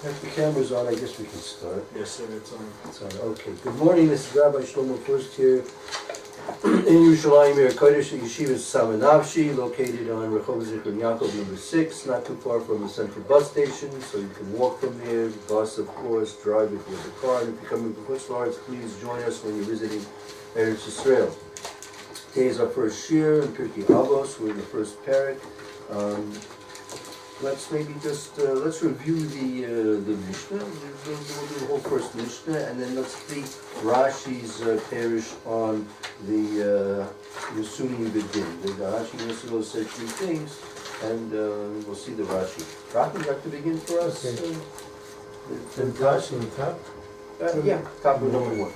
If the camera's on, I guess we can start. Yes, sir, it's on. It's on. Okay. Good morning. This is Rabbi Shlomo Furst here in Yerushalayim, Kodesh Yeshiva Samanavshi, located on Rehov Zichron Yaakov number 6, not too far from the central bus station, so you can walk from there. Bus, of course, drive if you have a car. And if you're coming from Furst, please join us when you're visiting Eretz Yisrael. Today is our first year in Pirkei Avos. We're in the first parak. Let's maybe just let's review the Mishnah. We'll do the whole first Mishnah, and then let's see Rashi's parish on the Sunim B'Din. The Rashi will say three things, and we'll see the Rashi. Rashi, would you like to begin for us? Okay. The Rashi on the top. Yeah, top of number one.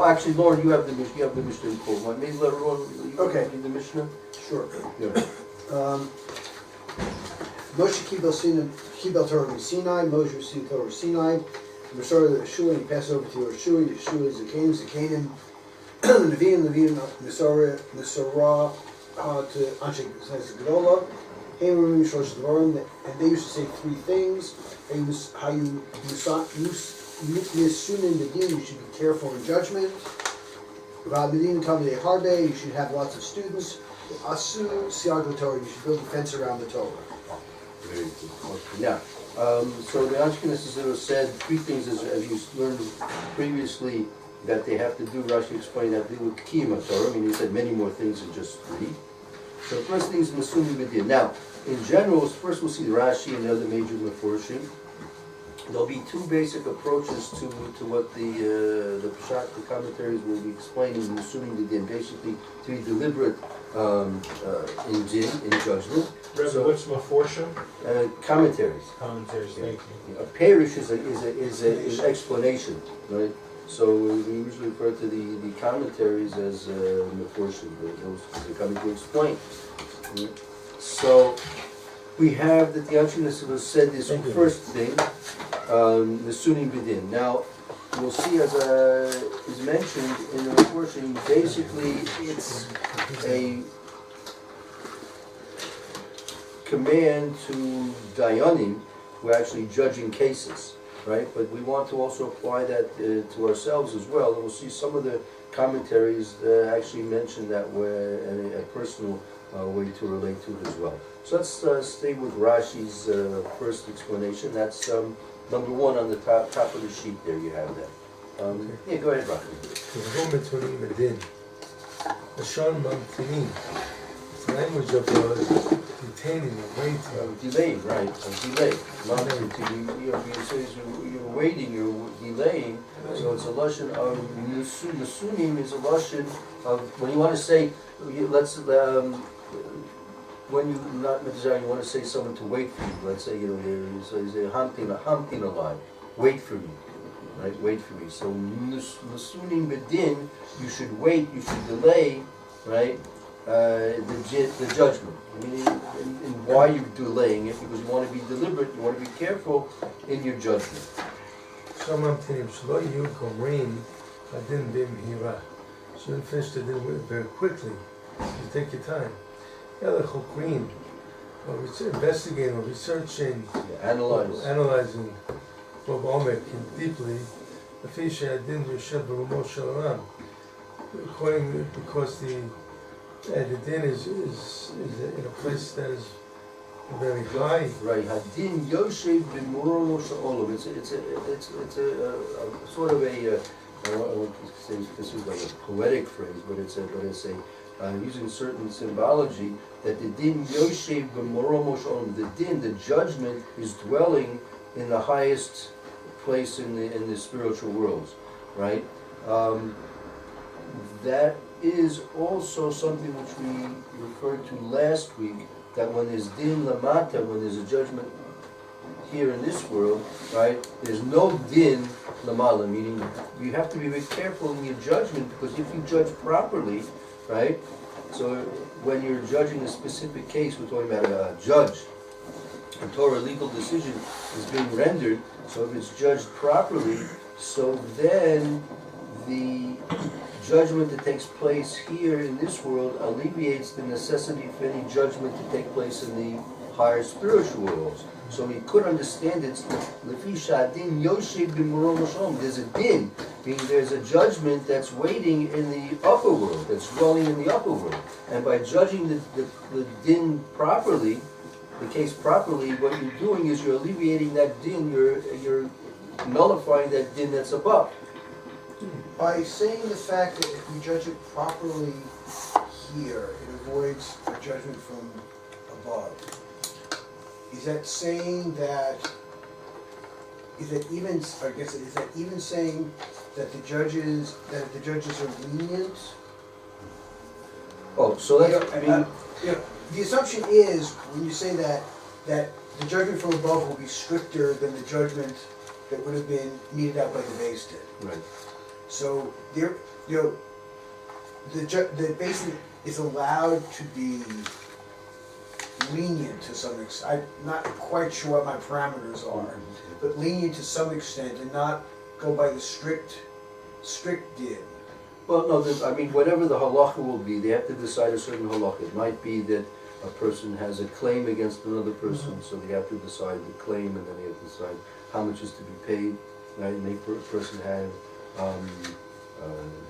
Actually, Lauren, you have the Mishnah. You have the Mishnah in full. Maybe let everyone read the Mishnah. Sure. Yeah. Moshe Kibel Torah Sinai, Moshe received Torah Sinai. The Masora of Yeshua, and he passed over to Yeshua. Yeshua is the Canaan, the Nevi'im, Masora to Anshe Gedola. Hamim Shlosh Dvarim, and they used to say three things. How you Misunin the din, you should be careful in judgment. About Medina Talmidei Harbe, you should have lots of students. Asu Siag Torah, you should build a fence around the Torah. Very good. Okay. Now, so the Ashkenazis said three things as you learned previously that they have to do. Rashi explained that they were Kiyama Torah. I mean, he said many more things than just three. So the first thing is Masuni B'Din. Now, in general, first we'll see the Rashi and the other major Meforshim. There'll be two basic approaches to what the Peshat, the commentaries will be explaining in Masuni B'Din. Basically, to be deliberate in din, in judgment. Rabbi, so, what's Meforshim? Commentaries. Commentaries, thank you. A parish is an explanation, right? So we usually refer to the commentaries as Meforshim, those are coming to explain. Right? So we have that the Ashkenazis said this first thing, the Sunim B'Din. Now we'll see, as is mentioned in the Meforshim, basically it's a command to Dayanim who are actually judging cases, right? But we want to also apply that to ourselves as well. And we'll see some of the commentaries actually mention that way, a personal way to relate to it as well. So let's stay with Rashi's first explanation. That's number one on the top of the sheet there. You have that. Yeah, go ahead, Rashi. It's the language of detaining or waiting. Delaying, right? Delay. You're waiting, you're delaying. So it's a lashon of Masunim is a lashon of when you want to say, when you not necessarily you want to say someone to wait for you. Let's say so you say hamtin alive, wait for me, right? Wait for me. So Masunim B'Din, you should wait, you should delay, right? The judgment. I mean, and why you're delaying it? Because you want to be deliberate, you want to be careful in your judgment. So you finish the din very quickly. You take your time. Investigating or researching, analyzing deeply. Because the din is in a place that is very high. Right. Hadin Yoshev b'Moro Sha'olam. It's a sort of a I want to say this is like a poetic phrase, but it's a using certain symbology that the din Yoshev b'Moro Sha'olam. The din, the judgment, is dwelling in the highest place in the spiritual worlds, right? That is also something which we referred to last week, that when there's din lamata, when there's a judgment here in this world, right, there's no din lamala, meaning you have to be very careful in your judgment, because if you judge properly, right, so when you're judging a specific case, we're talking about a judge, a Torah legal decision is being rendered, so if it's judged properly, so then the judgment that takes place here in this world alleviates the necessity for any judgment to take place in the higher spiritual worlds. So he could understand it. There's a din, meaning there's a judgment that's waiting in the upper world, that's dwelling in the upper world. And by judging the din properly, the case properly, what you're doing is you're alleviating that din, you're nullifying that din that's above. By saying the fact that if we judge it properly here, it avoids a judgment from above. Is that saying that, is that even saying that the judges are lenient? Oh, so that's, The assumption is, when you say that the judgment from above will be stricter than the judgment that would have been meted out by the base din. right. So the base din is allowed to be lenient to some extent. I'm not quite sure what my parameters are, but lenient to some extent and not go by the strict din. Well, no, I mean, whatever the halacha will be, they have to decide a certain halacha. It might be that a person has a claim against another person, so they have to decide the claim, and then they have to decide how much is to be paid. Right? May a person have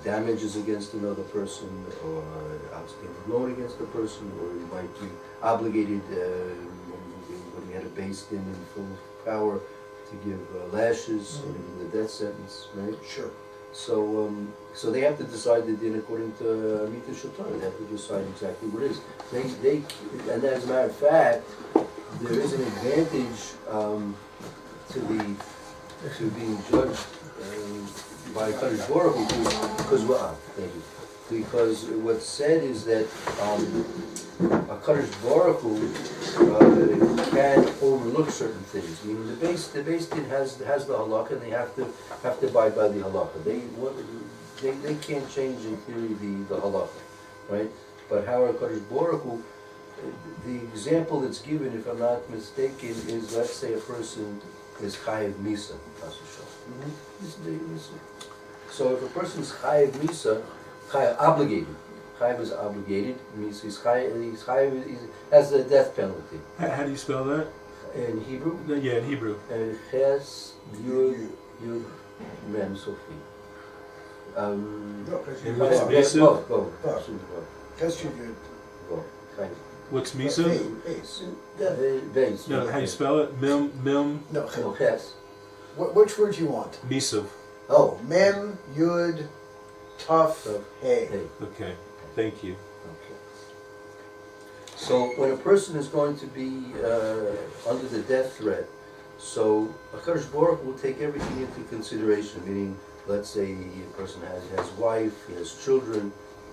damages against another person, or outstanding loan against a person, or he might be obligated, when he had a base din in full power, to give lashes, or even the death sentence, right? Sure. So they have to decide the din according to Mita Shotar. They have to decide exactly what it is. And as a matter of fact, there is an advantage to being judged by Kadosh Baruch Hu, because what's said is that Kadosh Baruch Hu can overlook certain things. Meaning the base din has the halakha, and they have to abide by the halakha. They can't change in theory the halakha, right? But how Kadosh Baruch Hu, the example that's given, if I'm not mistaken, is, let's say a person is chayiv misa. So if a person is chayiv misa, obligated. Chayiv is obligated, means he's has the death penalty. How do you spell that? In Hebrew? Yeah, in Hebrew. Ches, Yud, Mem, Sofi. And what's misa? What's misa? Base. No, how do you spell it? Mem. No, Ches. which word do you want? Misa. Oh, mem, yud, tuf, hey. Okay. Thank you. Okay. So when a person is going to be under the death threat, so HaKadosh Baruch will take everything into consideration, meaning, let's say a person has his wife, he has children,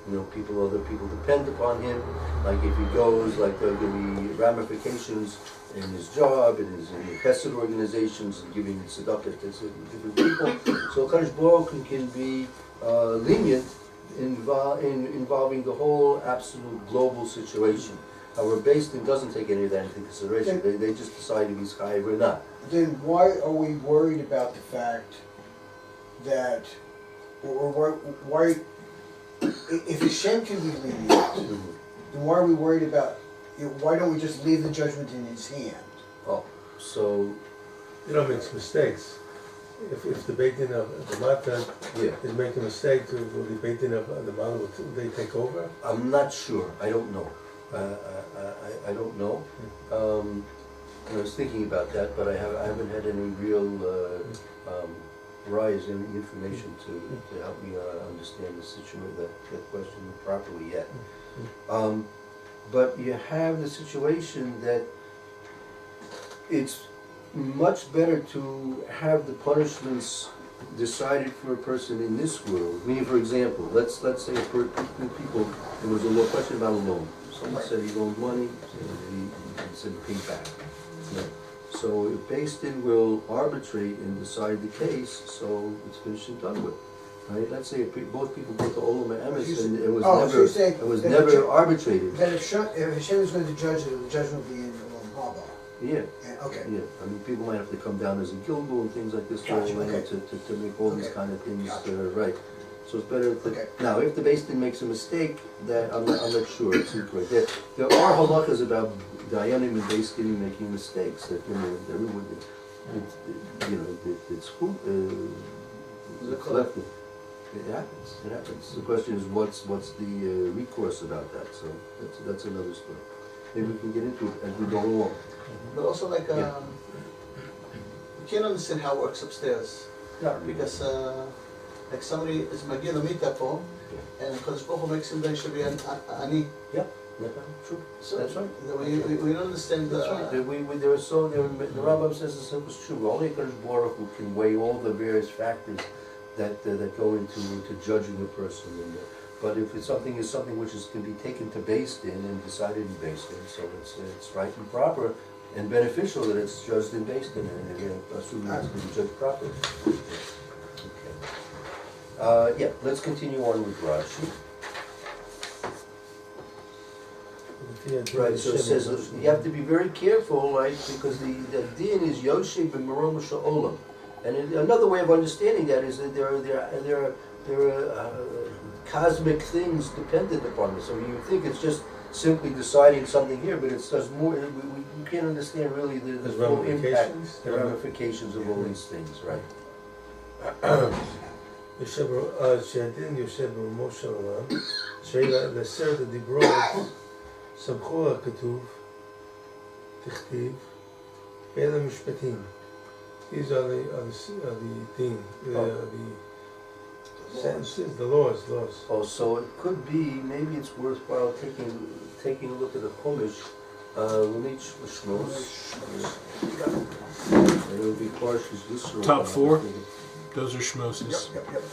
other people depend upon him. Like if he goes, like there are going to be ramifications in his job, in his chesed organizations, and giving tzedakah to different people. So HaKadosh Baruch Hu can be lenient involving the whole absolute global situation. However, Beis Din doesn't take any of that into consideration. They just decide if he's chayiv or not. Then why are we worried about the fact that, or why, if Hashem can be lenient, then why are we worried about, why don't we just leave the judgment in his hand? Oh, so makes mistakes. If the Beit Din of the Mata is making a mistake, will the Beit Din of the Mata, will they take over? I'm not sure. I don't know. I don't know. I was thinking about that, but I haven't had any real rise in information to help me understand the situation, that question properly yet. But you have the situation that it's much better to have the punishments decided for a person in this world. Meaning, for example, let's say there was a question about a loan. Someone said he loaned money, and he said pay back. So if Beis Din will arbitrate and decide the case, so it's finished and done with. Right? Let's say both people go to Olam Emes and it was never arbitrated. That if Hashem is going to judge it, the judgment will be in Olam Haba. Yeah. Okay. Yeah. I mean, people might have to come down as a Gilgul and things like this, Gotcha, okay. to make all these kind of things right. So it's better to, Okay. now, if the Beis Din makes a mistake, that, I'm not sure, it's incorrect. There are halachas about Dayanim and Beis Din making mistakes, that, everyone, it's who, it's left. It happens. The question is, what's the recourse about that? So that's another story. Maybe we can get into it as we go along. But also like, Yeah. you can't understand how it works upstairs. Because like somebody is Magia Lamita po, and because Baruch Hu makes him they should be ani. True. So That's right. we don't understand That's right. The Rambam says the simple true. Only Kadosh Baruch Hu can weigh all the various factors that go into judging a person. But if it's something which can be taken to Beis Din and decided in Beis Din, so it's right and proper and beneficial that it's judged in Beis Din, and again, assuming it's to be judged properly. Okay. Let's continue on with Rashi. Right, so it says you have to be very careful, right, because the din is Yoshe b'Merom Sha'olam. And another way of understanding that is that there are cosmic things dependent upon this. So you think it's just simply deciding something here, but it's just more. We can't understand really the full impact, the ramifications of all these things, right? שהדין יושב בראש העולם, שלעשרת הדיברות סמכו הכתוב, תכתיב, אלה משפטים. These are the din, the sentences, the laws. Oh, so it could be, maybe it's worthwhile taking a look at the Chumash, Lunich Shmos. And it would be Parshas Yisro. Top 4? Those are Shmoses. Yep.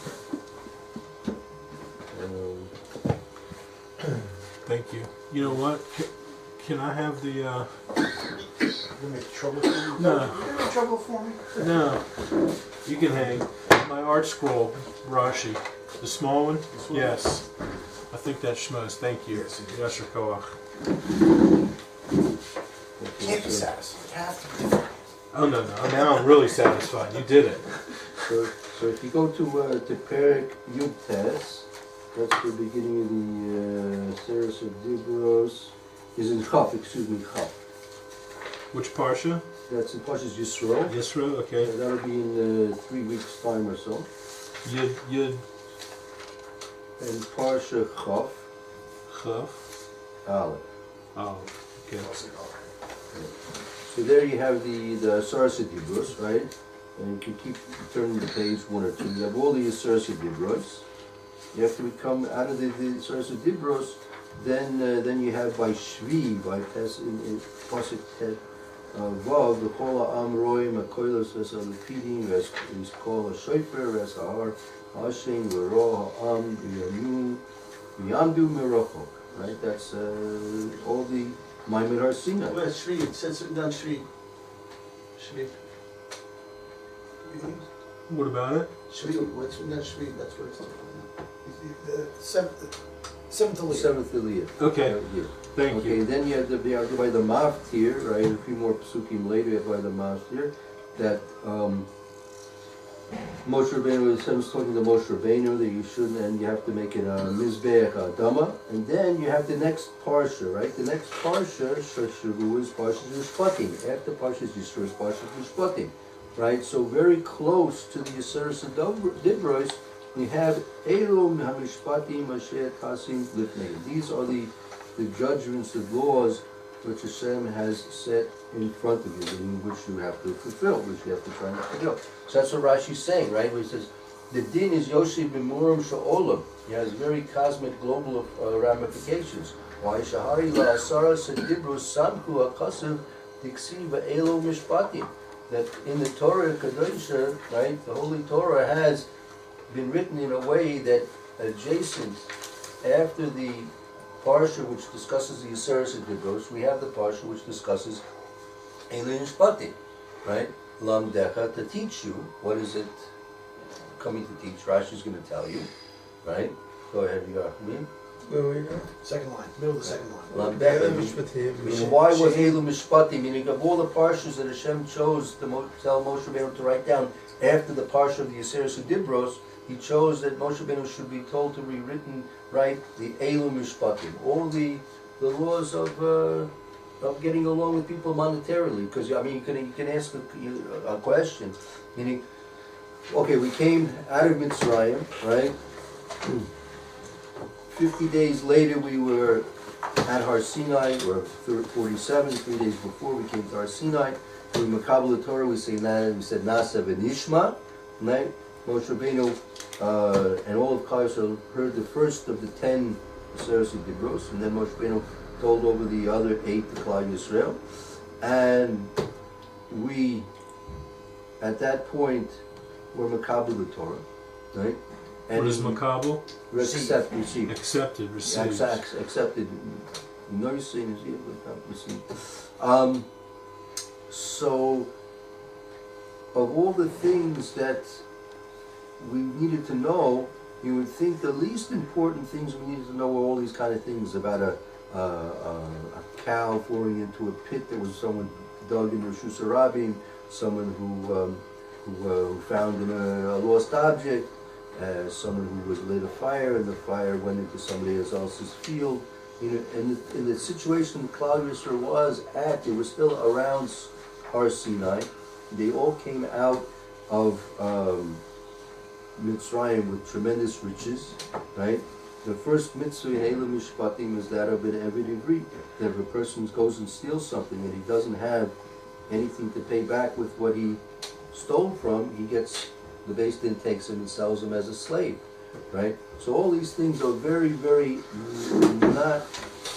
Thank you. You know what? Can I have the, You make trouble for you? No. You make trouble for me? No. You can hang. My art scroll, Rashi. The small one? Yes. I think that's Shmos. Thank you. Yes, it is. Yasher Koach. Can't be satisfied. You have to be. Oh, no. Now I'm really satisfied. You did it. So if you go to Perek Yud Tes, that's the beginning of the series of Dibros. Is in Chaf, Chaf. Which Parsha? That's in Parshas Yisro. Yisro, okay. That'll be in 3 weeks' time or so. Yud, And Parsha Chaf, Chav. Aleph. Oh, okay. So there you have the Asaras Dibros, right? And you can keep turning the page 1 or 2. You have all the Asaras Dibros. You have to become out of the Asaras Dibros. Then you have by Shvi, by Tes in Pasuk Tet Vav, the Kol Ha'am Roim HaKoilos Ves HaLepidim Ves Kol HaShoifer Ves HaHar Hashem V'Ro Ha'am V'Yamdu Merachok. Right, that's all the Maimon Har Sinai. Where's Shvi? It says it down Shvi. Shvi. What about it? Shvi. What's in that Shvi? That's what it's talking about. Seventh Aliyah. Seventh Aliyah. Okay. Yeah. Thank Okay, you. then you have by the Maft here, right? A few more psukim later, you have by the Maft here that Moshe Rabbeinu is talking to Moshe Rabbeinu that you shouldn't, and you have to make it a Mizbeach Adama, and then you have the next parsha, right? The next parsha, Shashavu, is Parshas Mishpatim. After Parshas Yisro is Parshas Mishpatim, right? So very close to the Asaras Dibros, we have Elom HaMishpatim Asher Tasim Lifnei. These are the judgments, the laws which Hashem has set in front of you, in which you have to fulfill, which you have to try not to do. So that's what Rashi's saying, right? Where he says, the din is Yoshi b'muram sha'olam. It has very cosmic, global ramifications. Why? Shahari la'asara sedibru samku akasav diksiva elo mishpatim. That in the Torah Kadosha, right, the Holy Torah has been written in a way that adjacent, after the Parsha which discusses the Asaras Dibros, we have the Parsha which discusses Elin Shpatim, right? Lamdecha, to teach you. What is it coming to teach? Rashi's going to tell you, right? Go ahead, you are. Where were you going? Second line, middle of the second line. Lamdecha. Meaning, why was Elu Mishpatim? Meaning, of all the Parshas that Hashem chose to tell Moshe Rabbeinu to write down after the Parsha of the Asaras Dibros, he chose that Moshe Rabbeinu should be told to rewritten, right, the Elu Mishpatim, all the laws of getting along with people monetarily. Because I mean, you can ask a question. Meaning, okay, we came out of Mitzrayim, right? 50 days later, we were at Har Sinai, or 47, 3 days before we came to Har Sinai. We Makabel Torah, we said Nasa v'Nishma, right? Moshe Rabbeinu and all of Klal Yisrael heard the first of the 10 Aseres Dibros, and then Moshe Rabbeinu told over the other 8 to Klal Yisrael. And we, at that point, were Makabel Torah, right? And What is Makabel? Receive. Accepted, received. Accepted. No, you're saying is but not received. So, of all the things that we needed to know, you would think the least important things we needed to know were all these kind of things about a cow falling into a pit that was someone dug in Rosh Hashanah, someone who found a lost object, someone who was lit a fire and the fire went into somebody else's field. You know, and in the situation Klal Yisrael was at, they were still around Har Sinai. They all came out of Mitzrayim with tremendous riches, right? The first mitzvah in Elam Mishpatim is that of an Eved Ivri, that if a person goes and steals something and he doesn't have anything to pay back with what he stole from, he gets, the Beis Din takes him and sells him as a slave, right? So all these things are very, very not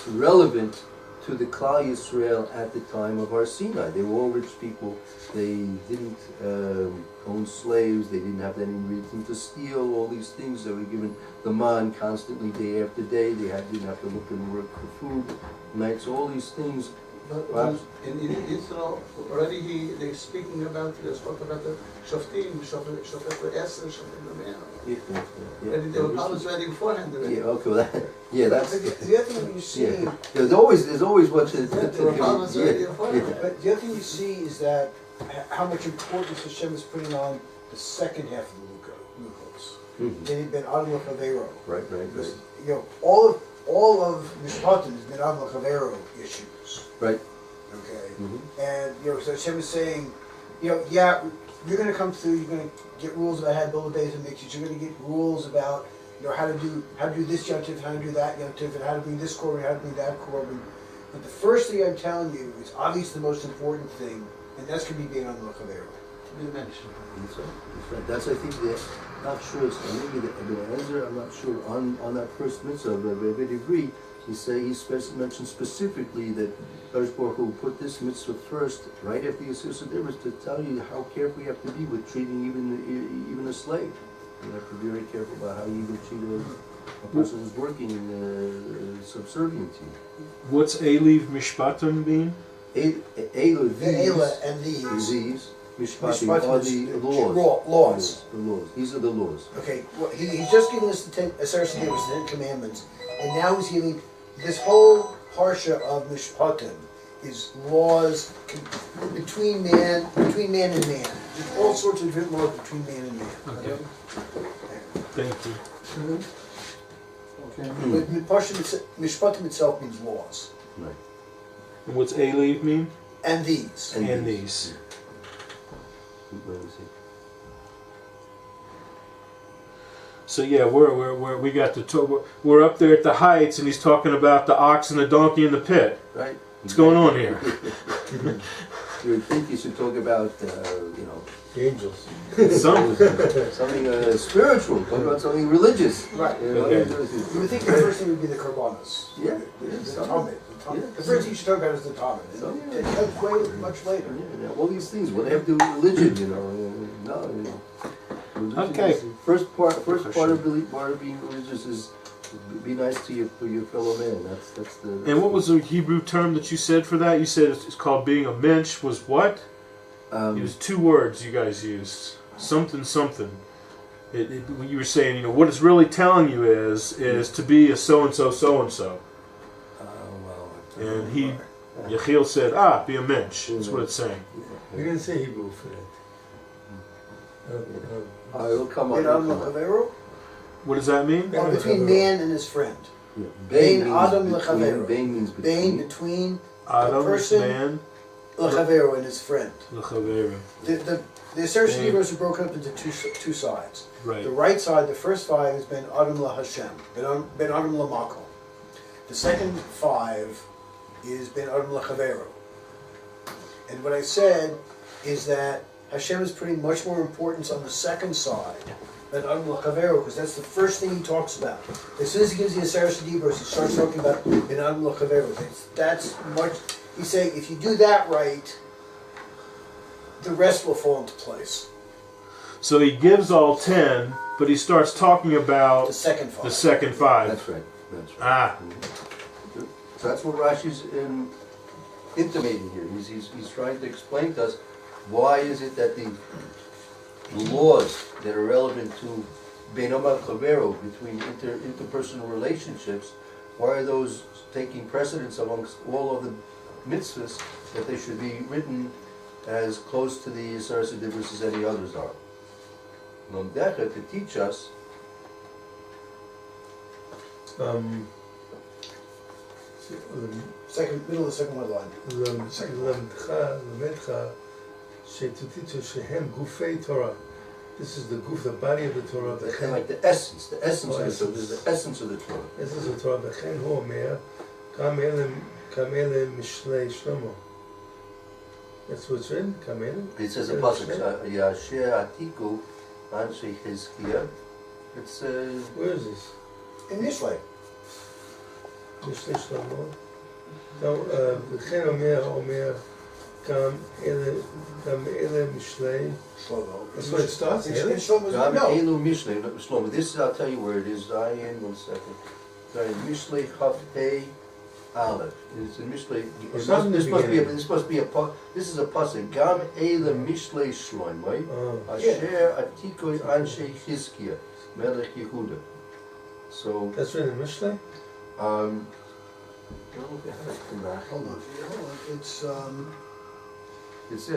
relevant to the Klal Yisrael at the time of Har Sinai. They were all rich people. They didn't own slaves. They didn't have any reason to steal. All these things, they were given the man constantly, day after day. They didn't have to look and work for food, right? So all these things. But in Israel, already they're speaking about, they spoke about the Shoftim, Shofet Eser, Shofet Lamer. And there were problems already beforehand already. Yeah, okay, well, that's... The other thing you see, Yeah. There's always what to... There were problems already beforehand. but the other thing you see is that how much importance Hashem is putting on the second half of the Lucos. Mhm. They've been Adon L'Chavero. Right. Because, you know, all of Mishpatim has been Adon L'Chavero issues. Right. Okay? Mhm. And, you know, so Hashem is saying, you know, yeah, you're going to come through, you're going to get rules about how to build a base and mixes, you're going to get rules about, you know, how to do this yontif, how to do that yontif, and how to bring this korban, how to bring that korban. But the first thing I'm telling you is obviously the most important thing, and that's going to be being on the L'Chavero. You mentioned. That's right. That's, I think, not sure, it's maybe the Ezra, I'm not sure, on that first mitzvah of Eved Ivri, he mentioned specifically that Kadosh Baruch Hu put this mitzvah first, right after the Yisur Sederis, to tell you how careful you have to be with treating even a slave. You have to be very careful about how you even treat a person who's working subservient to you. What's Eliv Mishpatim mean? Ela, and these. these, Mishpatim Mishpatim are is the the laws. laws. The laws. These are the laws. Okay, well, he's just given us the Aseres Dibros, the 10 Commandments, and now he's giving this whole parsha of Mishpatim is laws between man and man. There's all sorts of different laws between man and man. Okay. Thank you. Okay. But the parsha Mishpatim itself means laws. Right. And what's Eliv mean? And these. And these. Where was he? So yeah, we got we're up there at the heights, and he's talking about the ox and the donkey in the pit. Right. What's going on here? You would think you should talk about, The angels. something spiritual, talk about something religious. Right. You know, Okay. You would think the first thing would be the Karbanos. Yeah. The Talmud. Yeah. The first thing you should talk about is the Talmud. So, It comes way much later. Yeah, all these things, what they have to do with religion, No. Religion Okay. is- First part of being religious is be nice to your fellow man. That's the. And what was the Hebrew term that you said for that? You said it's called being a mensch. Was what? It was 2 words you guys used. Something. When you were saying, what it's really telling you is to be a so and so. Well, And Yechiel said, be a mensch. That's what it's saying. We didn't say Hebrew for that. It'll come up. Ben Adam L'Chavero? What does that mean? Oh, between man and his friend. Yeah. Bein means Adam between, L'Chavero. Bein means Bein between. between Adam, person- man, L'Chavero and his friend. l'chavera. The assertion Bein. Hebrews are broken up into two sides. Right. The right side, the first five, is Ben Adam La Hashem, Ben Adam La Makom. The second five is Ben Adam La Chavero. And what I said is that Hashem is putting much more importance on the second side, Ben Adam La Chavero, because that's the first thing he talks about. As soon as he gives the assertion Hebrews, he starts talking about Ben Adam La Chavero. That's much. He's saying if you do that right, the rest will fall into place. So he gives all 10, but he starts talking about The second five. the second 5. That's right. That's right. Ah, So that's what Rashi's intimating here. He's trying to explain to us why is it that the laws that are relevant to Bein Adam Chavero, between interpersonal relationships, why are those taking precedence amongst all of the mitzvahs, that they should be written as close to the Yisrael Sedibus as any others are. Lomdecha, to teach us, Middle of the second one line. למדך שתתיצו שהם גופי תורה. This is the guf, the body of the Torah. kind of like the essence of the Torah. There's the essence of the Torah. essence of the Torah. וכן הוא אומר, גם אלה משלי שלמה. That's what's written, גם אלה. It says a pasuk, Yasher Atiku Anshe Chizkiah. It's Where is this? In Mishlei. משלי שלמה. וכן אומר, גם אלה משלי. Shlomo. That's where it starts, In really? Shlomo's Gam no. Elu Mishlei. Shlomo, this I'll tell you where it is. Zayin, 1 second. Zayin Mishlei Chaf Pei Aleph. It's in Mishlei. It's not in the beginning. This must be a this is a pasuk. Gam Elu Mishlei Shlomo. Oh. Asher Atiku Anshe Chizkiah Melech Yehuda. So. That's written in Mishlei? Hold on. It's It's I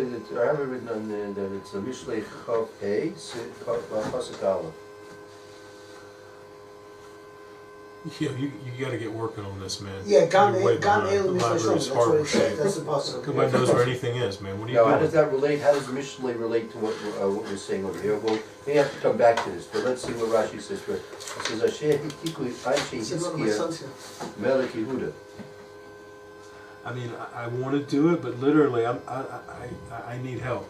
have it written on there that it's a Mishlei Chav Hey, Pasuk Aleph. you got to get working on this, man. yeah. Gam You're way Gam behind. Elu The Mishlei Shlomo. library's That's what horrible it says. shape. That's the possible. Nobody knows where anything is, man. What are you Now, how doing? does that relate? How does Mishlei relate to what we're saying over here? Well, we have to come back to this, but let's see what Rashi says first. It says Asher Hitiku Anshe He said, one of my sons Hizkiah here. Melech Yehuda. I mean, I want to do it, but literally, I need help.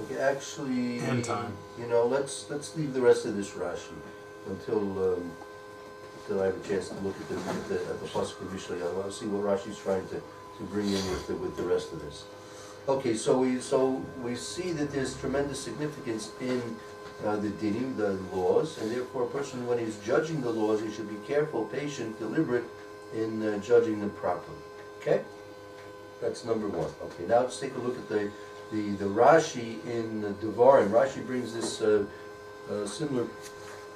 Okay, actually, And time. you know, let's leave the rest of this Rashi until I have a chance to look at the pasuk of Mishlei. I want to see what Rashi's trying to bring in with the rest of this. Okay, so we see that there's tremendous significance in the dinim, the laws, and therefore a person, when he's judging the laws, he should be careful, patient, deliberate in judging them properly. Okay, that's number one. Okay, now let's take a look at the Rashi in Devarim. Rashi brings this similar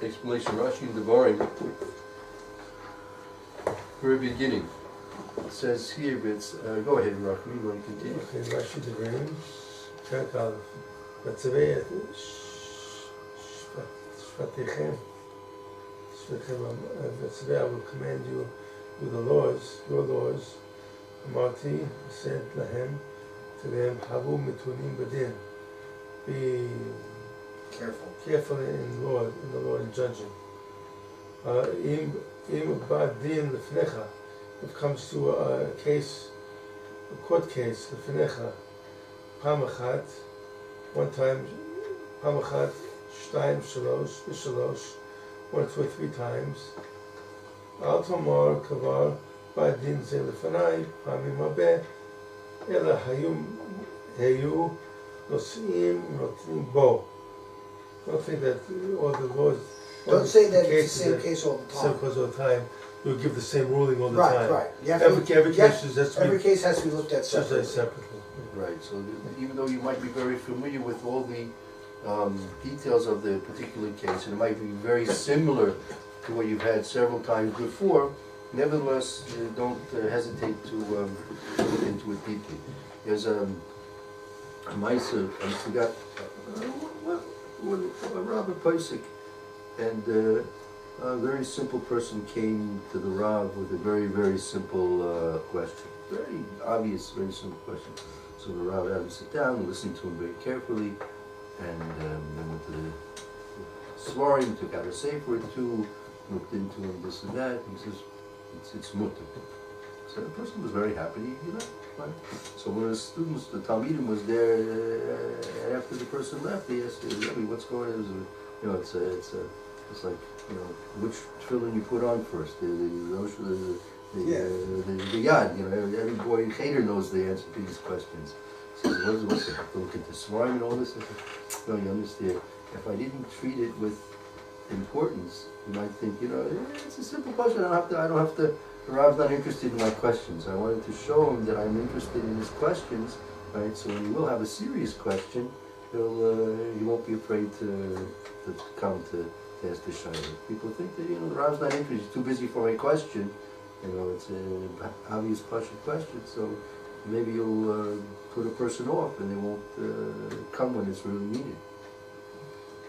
explanation. Rashi in Devarim, very beginning. It says here, it's, go ahead, Rachmi, you want to continue? Okay, Rashi Devarim, פרק א', מצווה את שפתיכם, מצווה, I will command you with the laws, your laws, אמרתי, said להם, to them, havu mitunim b'din, be careful in the law and judging. Im bad din lefnecha, if it comes to a case, a court case, lefnecha, pamachat, one time, pamachat, shtayim shalosh, b'shalosh, 1 or 2 or 3 times. Al tomar kavar bad din ze lefnai, pamim abeh, ela hayu nosim notnim bo. Don't think that all the laws. Don't say that it's the cases same that- case all the Same time. cause all the time. You'll give the same ruling all the Right, time. right. You have Every to, case yeah, has to every be case has to be looked at separately. judged separately. Right, so even though you might be very familiar with all the details of the particular case, and it might be very similar to what you've had several times before, nevertheless, don't hesitate to look into it deeply. There's Maisa, I forgot, Rabbi Paisik, and a very simple person came to the Rav with a very, very simple question. Very obvious, very simple question. So the Rav had him sit down and listen to him very carefully, and then went to the Svarim, took out a sefer or two, looked into him, this and that, and he says, it's mutter. So the person was very happy, he left. Right? So one of the students, the Talmidim, was there after the person left. He asked, Rebbe, what's going on? You know, it's like, you know, which tefillin you put on first, the yad. You know, every boy in Cheder knows the answer to these questions. So what's it? Have to look at the Svarim and all this. I said, no, you understand. If I didn't treat it with importance, you might think, you know, it's a simple question. I don't have to. Rav's not interested in my questions. I wanted to show him that I'm interested in his questions, right? So when he will have a serious question, he won't be afraid to come to ask the shayla. People think that, you know, Rav's not interested. He's too busy for my question. You know, it's an obvious question. So maybe you'll put a person off, and they won't come when it's really needed.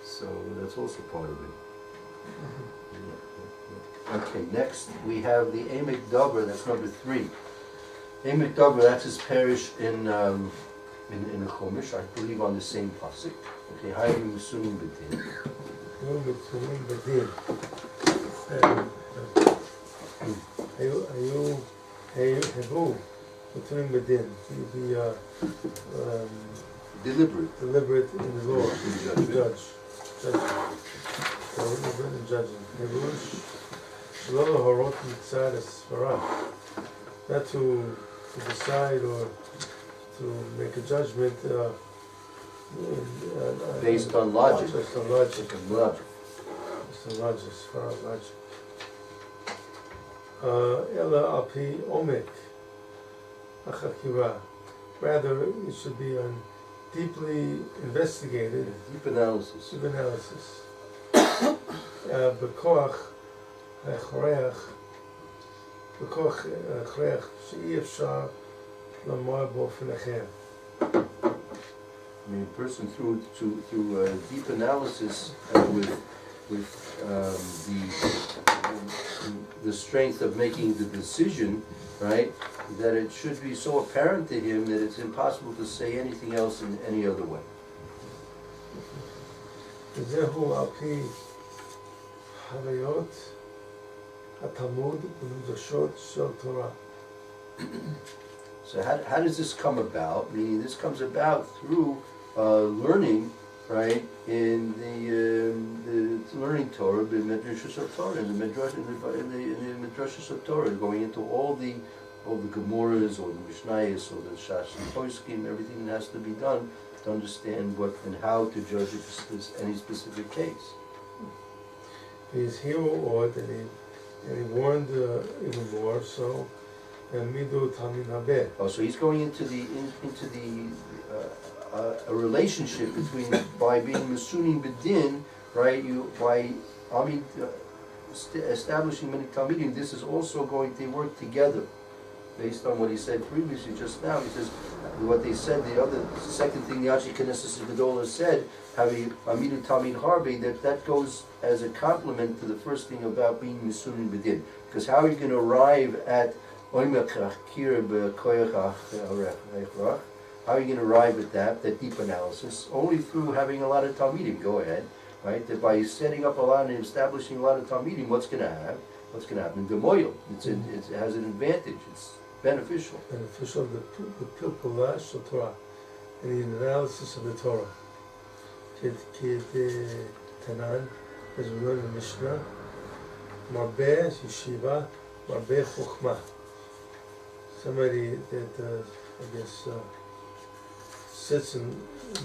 So that's also part of it. Okay, next we have the Emek Dover, that's number 3. Emek Dover, that's his parish in the Chumash, I believe on the same pasuk. Okay, Hayim Musunim B'din. Musunim B'din. Hayu Musunim B'din. Deliberate. Deliberate in the law. Judge. Deliberate in judging. Shlomo Harot Mitzadas Farah. Not to decide or to make a judgment based on logic. Based on logic. Logic. Based on logic, Farah logic. Ela Alpi Omek Achakira. Rather, it should be deeply investigated. Deep analysis. Deep analysis. Bekoach הכרח, בכוח הכרח שאי אפשר לומר באופן אחר. I mean, a person through deep analysis with the strength of making the decision, right, that it should be so apparent to him that it's impossible to say anything else in any other way. וזהו על פי חוויות התלמוד ומדרשות של תורה. So how does this come about? Meaning this comes about through learning, right, in the learning Torah, in the Midrashos of Torah, in the Midrashos of Torah, going into all the Gemoras, or the Mishnayos, or the Shas and Poskim, everything that has to be done to understand what and how to judge any specific case. He is hero or that he warned even more so. Midu Tamin Habeh. Oh, so he's going into a relationship between by being Mesunim B'din, right? Establishing many Talmidim. This is also going to work together, based on what he said previously. Just now, he says what they said. The second thing the Achi Knesset Gedolah said, having Amidu Talmid Harbe, that goes as a complement to the first thing about being Mesunim B'din. Because how are you going to arrive at how are you going to arrive at that deep analysis? Only through having a lot of Talmidim. Go ahead, right? That by setting up a lot and establishing a lot of Talmidim, what's going to happen? Gemoyel. It has an advantage. It's beneficial. Beneficial, the Pilpulash of Torah, and the analysis of the Torah. Kid Tanan, as we learn in the Mishnah, Marbeh Yeshiva, Marbeh Chokhmah. Somebody that sits and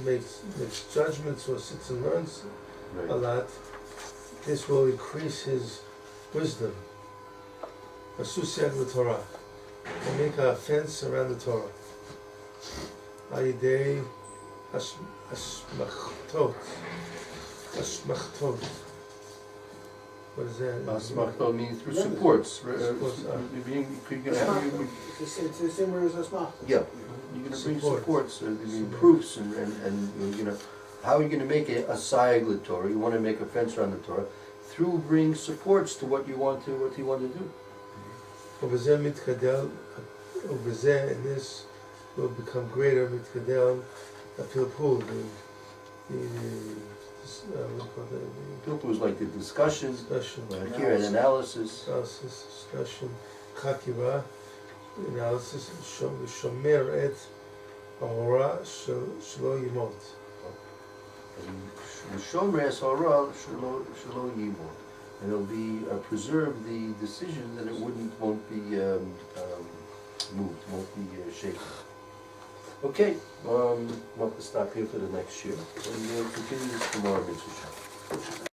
makes judgments or sits and learns a lot, this will increase his wisdom. Asusiyat with Torah. And make a fence around the Torah. Ayidei Ashmachtot. What is that? Asmachta means through Yeah. supports. Supports, You're gonna have, It's the same word as asmachta. yeah, you're gonna bring Supports. supports, Support. proofs, and you know, how are you gonna make a sayag the Torah? You wanna make a fence around the Torah through bring supports to what you want to do. ובזה מתגדל, ובזה, and this will become greater, מתגדל, הפלפול, what do you call that? Pilpul is like the discussion, Discussion, here an analysis. discussion, חקירה, analysis, ושומר את ההוראה שלא ימות. Shomer Sarah Shelo Yimot. And it'll be preserve the decision that it won't be moved, won't be shaken. Okay, we'll have to stop here for the next year, and we'll continue this tomorrow, Mitzvah.